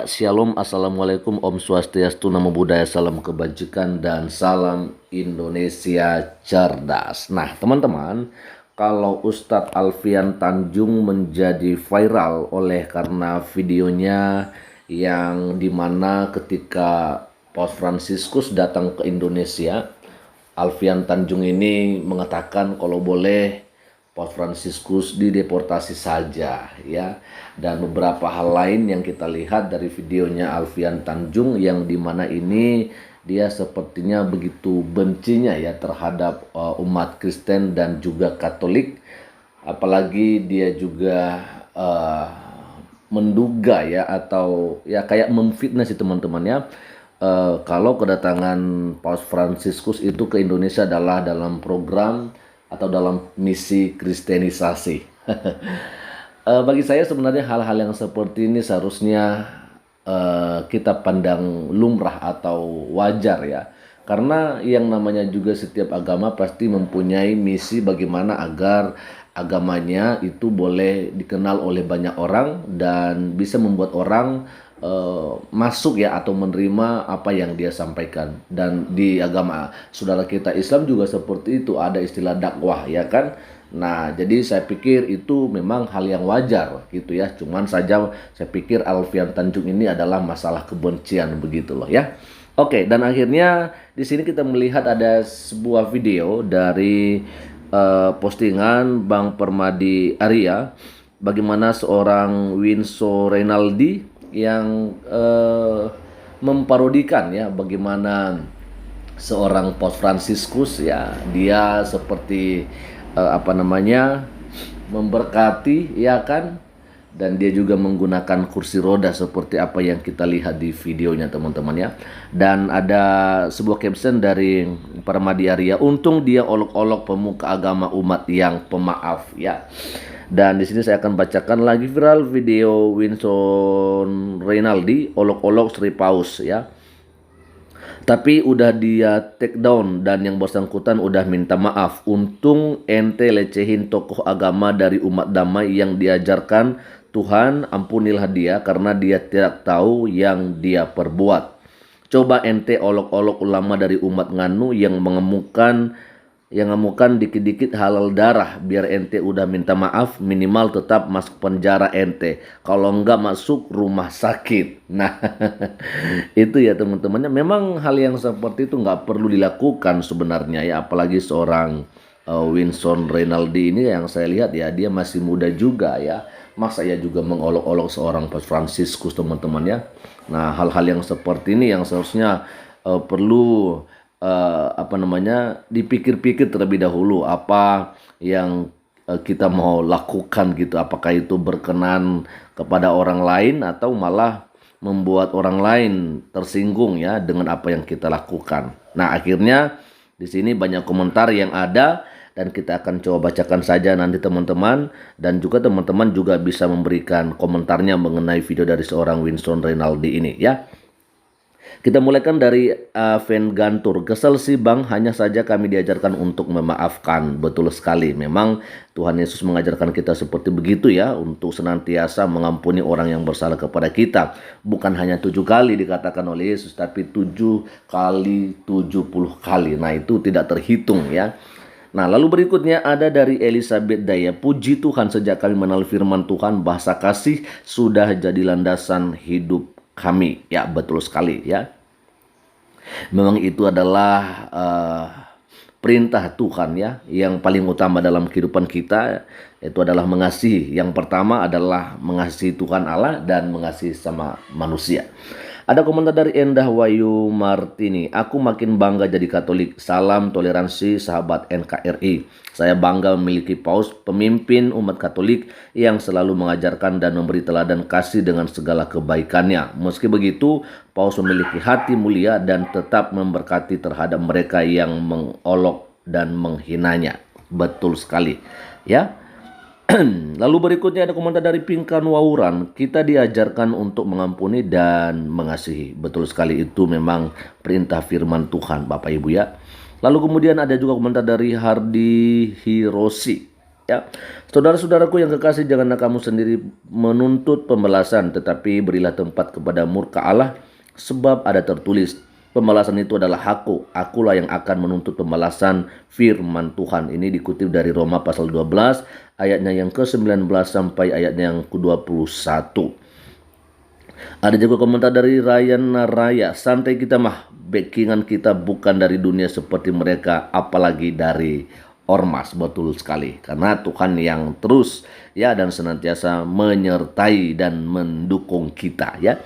Shalom, Assalamualaikum, Om Swastiastu, Namo Buddhaya, salam kebajikan, dan salam Indonesia cerdas. Nah, teman-teman, kalau Ustadz Alfian Tanjung menjadi viral oleh karena videonya yang dimana ketika Paus Fransiskus datang ke Indonesia, Alfian Tanjung ini mengatakan kalau boleh Paus Fransiskus dideportasi saja ya, dan beberapa hal lain yang kita lihat dari videonya Alfian Tanjung yang dimana ini dia sepertinya begitu bencinya ya terhadap umat Kristen dan juga Katolik, apalagi dia juga menduga ya atau ya kayak memfitnah si teman-temannya kalau kedatangan Paus Fransiskus itu ke Indonesia adalah dalam program atau dalam misi kristenisasi. Bagi saya sebenarnya hal-hal yang seperti ini seharusnya kita pandang lumrah atau wajar ya. Karena yang namanya juga setiap agama pasti mempunyai misi bagaimana agar agamanya itu boleh dikenal oleh banyak orang dan bisa membuat orang masuk ya atau menerima apa yang dia sampaikan. Dan di agama saudara kita Islam juga seperti itu, ada istilah dakwah ya kan. Nah, jadi saya pikir itu memang hal yang wajar gitu ya. Cuman saja saya pikir Alfian Tanjung ini adalah masalah kebencian begitu loh ya. Oke, dan akhirnya di sini kita melihat ada sebuah video dari postingan Bang Permadi Arya, bagaimana seorang Winso Renaldi yang memparodikan ya bagaimana seorang Paus Fransiskus ya dia seperti memberkati ya kan, dan dia juga menggunakan kursi roda seperti apa yang kita lihat di videonya teman-teman ya. Dan ada sebuah caption dari Permadi Arya, untung dia olok-olok pemuka agama umat yang pemaaf ya. Dan di sini saya akan bacakan lagi viral video Winson Renaldi olok-olok Sri Paus ya. Tapi udah dia take down dan yang bersangkutan udah minta maaf. Untung ente lecehin tokoh agama dari umat damai yang diajarkan Tuhan, ampunilah dia karena dia tidak tahu yang dia perbuat. Coba ente olok-olok ulama dari umat nganu yang mengemukan dikit-dikit halal darah, biar ente udah minta maaf minimal tetap masuk penjara ente, kalau enggak masuk rumah sakit. Nah itu ya teman-temannya, memang hal yang seperti itu nggak perlu dilakukan sebenarnya ya, apalagi seorang Winson Renaldi ini yang saya lihat ya dia masih muda juga ya, masa ya juga mengolok-olok seorang Paus Fransiskus teman-teman ya. Nah hal-hal yang seperti ini yang seharusnya perlu dipikir-pikir terlebih dahulu apa yang kita mau lakukan gitu, apakah itu berkenan kepada orang lain atau malah membuat orang lain tersinggung ya dengan apa yang kita lakukan. Nah akhirnya di sini banyak komentar yang ada dan kita akan coba bacakan saja nanti teman-teman, dan juga teman-teman juga bisa memberikan komentarnya mengenai video dari seorang Winson Renaldi ini ya. Kita mulaikan dari Van Gantur. Kesel sih bang, hanya saja kami diajarkan untuk memaafkan. Betul sekali, memang Tuhan Yesus mengajarkan kita seperti begitu ya, untuk senantiasa mengampuni orang yang bersalah kepada kita. Bukan hanya 7 kali dikatakan oleh Yesus, tapi 7 kali 70 kali. Nah itu tidak terhitung ya. Nah lalu berikutnya ada dari Elizabeth Daya. Puji Tuhan, sejak kami mengenal firman Tuhan, bahasa kasih sudah jadi landasan hidup kami. Ya betul sekali ya. Memang itu adalah perintah Tuhan ya, yang paling utama dalam kehidupan kita itu adalah mengasihi. Yang pertama adalah mengasihi Tuhan Allah dan mengasihi sama manusia. Ada komentar dari Endah Wayu Martini. Aku makin bangga jadi Katolik. Salam toleransi sahabat NKRI. Saya bangga memiliki Paus, pemimpin umat Katolik yang selalu mengajarkan dan memberi teladan kasih dengan segala kebaikannya. Meski begitu, Paus memiliki hati mulia dan tetap memberkati terhadap mereka yang mengolok dan menghinanya. Betul sekali ya. Lalu berikutnya ada komentar dari Pinkan Wauran. Kita diajarkan untuk mengampuni dan mengasihi. Betul sekali, itu memang perintah firman Tuhan Bapak Ibu ya. Lalu kemudian ada juga komentar dari Hardi Hiroshi. ya. Saudara-saudaraku yang kekasih, janganlah kamu sendiri menuntut pembalasan, tetapi berilah tempat kepada murka Allah, sebab ada tertulis, pembalasan itu adalah hakku, akulah yang akan menuntut pembalasan, firman Tuhan. Ini dikutip dari Roma pasal 12 ayatnya yang ke-19 sampai ayatnya yang ke-21. Ada juga komentar dari Ryan Naraya, santai kita mah, backingan kita bukan dari dunia seperti mereka, apalagi dari ormas. Betul sekali, karena Tuhan yang terus ya dan senantiasa menyertai dan mendukung kita ya.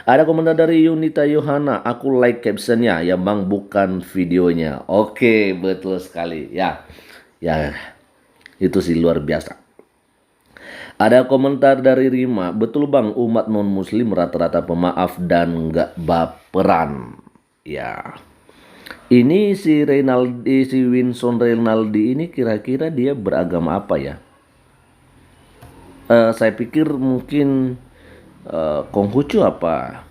Ada komentar dari Yunita Yohana, aku like captionnya ya bang, bukan videonya. Oke, betul sekali ya. Ya, itu sih luar biasa. Ada komentar dari Rima, betul bang, umat non muslim rata-rata pemaaf dan nggak baperan. Ya, ini si Reynaldi, si Winson Reynaldi ini kira-kira dia beragama apa ya? Saya pikir mungkin Konghucu apa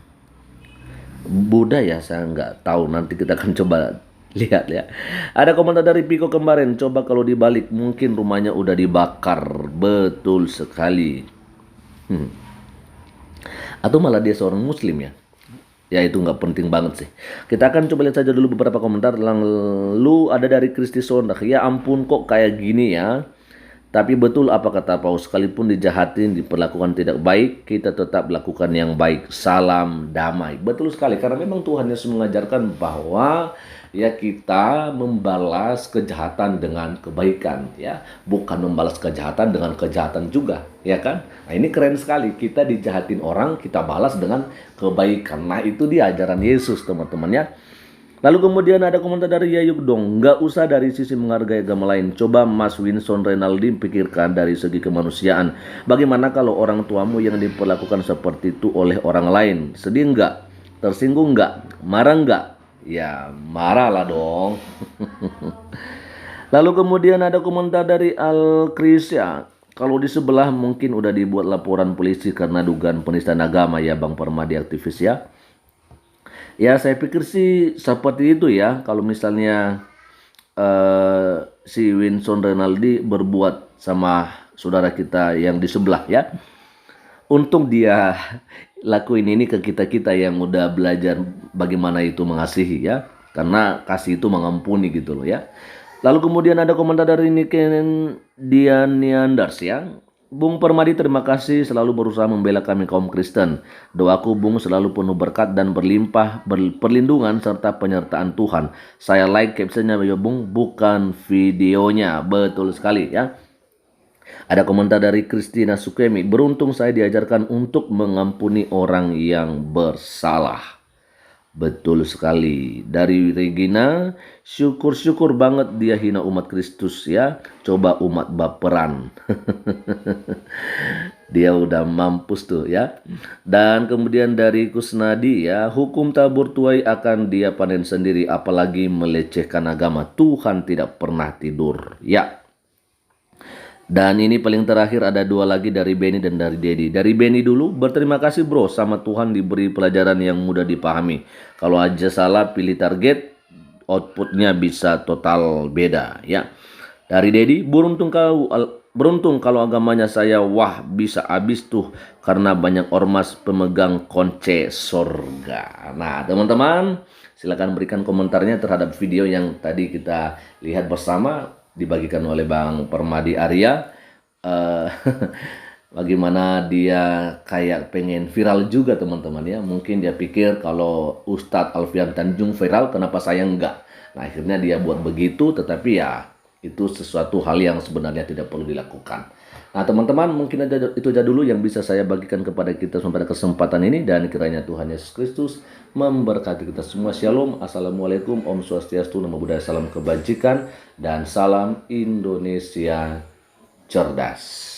Buddha ya, saya nggak tahu. Nanti kita akan coba lihat ya. Ada komentar dari Piko kemarin, coba kalau dibalik mungkin rumahnya udah dibakar. Betul sekali. Atau malah dia seorang muslim ya. Ya itu nggak penting banget sih. Kita akan coba lihat saja dulu beberapa komentar. Lalu ada dari Kristi Sondak, ya ampun kok kayak gini ya. Tapi betul apa kata Paus, sekalipun dijahatin, diperlakukan tidak baik, kita tetap lakukan yang baik. Salam damai. Betul sekali, karena memang Tuhan Yesus mengajarkan bahwa ya kita membalas kejahatan dengan kebaikan ya, bukan membalas kejahatan dengan kejahatan juga, ya kan? Nah, ini keren sekali, kita dijahatin orang, kita balas dengan kebaikan. Nah, itu dia ajaran Yesus, teman-teman ya. Lalu kemudian ada komentar dari Yayuk dong, nggak usah dari sisi menghargai agama lain. Coba Mas Winson Reynaldi pikirkan dari segi kemanusiaan. Bagaimana kalau orang tuamu yang diperlakukan seperti itu oleh orang lain? Sedih nggak? Tersinggung nggak? Marah nggak? Ya marah lah dong. Lalu kemudian ada komentar dari Al Krisya. Kalau di sebelah mungkin udah dibuat laporan polisi karena dugaan penistaan agama ya Bang Permadi aktivis ya. Ya saya pikir sih seperti itu ya. Kalau misalnya si Winson Renaldi berbuat sama saudara kita yang di sebelah ya, untung dia lakuin ini ke kita-kita yang udah belajar bagaimana itu mengasihi ya. Karena kasih itu mengampuni gitu loh ya. Lalu kemudian ada komentar dari Niken Dianiandars ya. Bung Permadi terima kasih selalu berusaha membela kami kaum Kristen. Doaku Bung selalu penuh berkat dan berlimpah perlindungan serta penyertaan Tuhan. Saya like captionnya ya Bung, bukan videonya. Betul sekali ya. Ada komentar dari Christina Sukemi. Beruntung saya diajarkan untuk mengampuni orang yang bersalah. Betul sekali. Dari Regina, syukur-syukur banget dia hina umat Kristus ya. Coba umat baperan. Dia udah mampus tuh ya. Dan kemudian dari Kusnadi ya, hukum tabur tuai akan dia panen sendiri, apalagi melecehkan agama. Tuhan tidak pernah tidur ya. Dan ini paling terakhir ada dua lagi dari Benny dan dari Dedi. Dari Benny dulu, berterima kasih bro, sama Tuhan diberi pelajaran yang mudah dipahami. Kalau aja salah pilih target, outputnya bisa total beda ya. Dari Dedi, beruntung kalau agamanya saya, wah bisa habis tuh karena banyak ormas pemegang kunci surga. Nah teman-teman, silakan berikan komentarnya terhadap video yang tadi kita lihat bersama, dibagikan oleh Bang Permadi Arya. Bagaimana dia kayak pengen viral juga teman-teman ya. Mungkin dia pikir kalau Ustadz Alfian Tanjung viral, kenapa saya enggak. Nah akhirnya dia buat begitu, tetapi ya itu sesuatu hal yang sebenarnya tidak perlu dilakukan. Nah teman-teman, mungkin itu aja dulu yang bisa saya bagikan kepada kita pada kesempatan ini. Dan kiranya Tuhan Yesus Kristus memberkati kita semua. Shalom, assalamualaikum, Om Swastiastu, Namo Buddhaya, salam kebajikan, dan salam Indonesia cerdas.